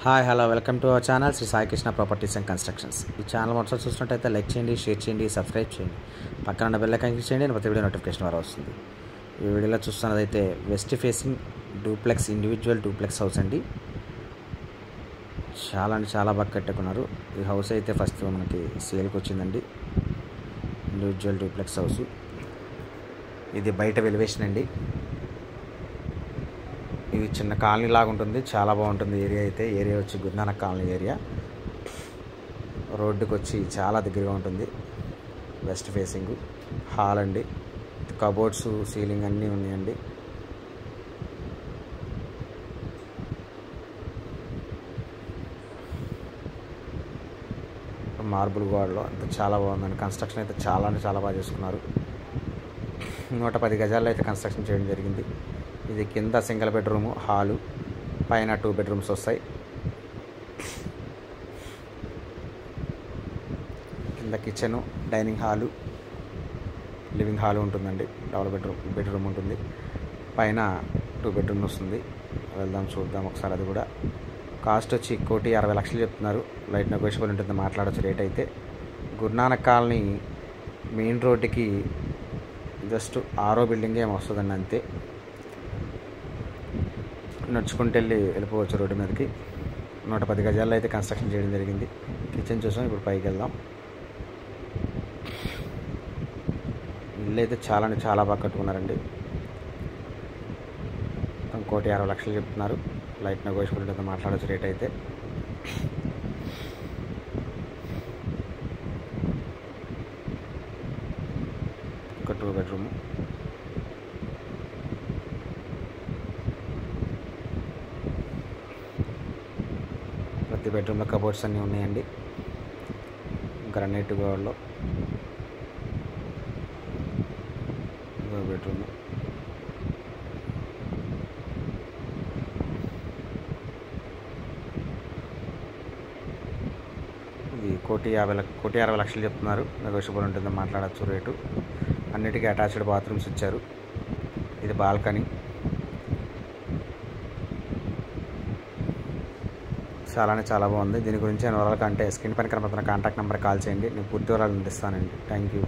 Hi hello welcome to our channel Shri Sai Krishna properties and constructions. ఈ channel మొదటి చూసినట్టయితే like చేయండి, షేర్ చేయండి, సబ్స్క్రైబ్ చేయండి, పక్కన ఉన్న బెల్ ఐకాన్ క్లిక్ చేయండి, ప్రతి వీడియో నోటిఫికేషన్ ద్వారా వస్తుంది. ఈ వీడియోలో చూస్తున్నదైతే west facing duplex individual duplex house అండి. చాలా బాగా కట్టుకున్నారు. ఈ హౌస్ అయితే ఫస్ట్ మనకి సేల్కి వచ్చిందండి. ఇండివిజువల్ డూప్లెక్స్ హౌస్ ఇది బయట వెలివేషన్ అండి. ఇది చిన్న కాలనీ లాగా ఉంటుంది, చాలా బాగుంటుంది. ఏరియా వచ్చి గురునానక్ కాలనీ ఏరియా. రోడ్డుకి వచ్చి చాలా దగ్గరగా ఉంటుంది. వెస్ట్ ఫేసింగ్ హాల్ అండి, కబోర్డ్స్, సీలింగ్ అన్నీ ఉన్నాయండి. మార్బుల్ గోడలో అంత చాలా బాగుందండి. కన్స్ట్రక్షన్ అయితే చాలా బాగా చేసుకున్నారు. 110 గజాల్లో అయితే కన్స్ట్రక్షన్ చేయడం జరిగింది. ఇది కింద సింగిల్ బెడ్రూము హాలు, పైన 2 బెడ్రూమ్స్ వస్తాయి. కింద kitchen, dining hall, living hall ఉంటుందండి. డబుల్ బెడ్రూమ్ ఉంటుంది. పైన 2 బెడ్రూమ్ వస్తుంది. వెళ్దాం చూద్దాం ఒకసారి. అది కూడా కాస్ట్ వచ్చి 1,60,00,000 చెప్తున్నారు. లైట్ నెగోషియబుల్ ఉంటుంది, మాట్లాడచ్చు రేట్ అయితే. గురునానక్ కాలనీ మెయిన్ రోడ్డుకి జస్ట్ 6వ బిల్డింగ్ ఏమో వస్తుందండి, అంతే. నడుచుకుంటూ వెళ్ళిపోవచ్చు రోడ్డు మీదకి. 110 గజాల్లో అయితే కన్స్ట్రక్షన్ చేయడం జరిగింది. కిచెన్ చూసాం, ఇప్పుడు పైకి వెళ్దాం. ఇల్లు అయితే చాలా బాగా కట్టుకున్నారండి. 1,60,00,000 చెప్తున్నారు. లైట్ నెగోషియబుల్ ఉంటుంది, మాట్లాడచ్చు రేట్ అయితే. ఒక 2 బెడ్రూమ్, ప్రతి బెడ్రూమ్లో కబోర్డ్స్ అన్నీ ఉన్నాయండి. గ్రానైట్ గోడలో బెడ్రూమ్. ఇది 1,60,00,000 చెప్తున్నారు. నెగోషియబుల్ ఉంటుంది, మాట్లాడచ్చు రేటు. అన్నిటికీ అటాచ్డ్ బాత్రూమ్స్ ఇచ్చారు. ఇది బాల్కనీ. చాలా బాగుంది. దీని గురించి వివరాలు కంటే స్క్రీన్ పైన కనబడుతున్న కాంటాక్ట్ నెంబర్ కాల్ చేయండి. నేను పూర్తి వివరాలు అందిస్తానండి. Thank you.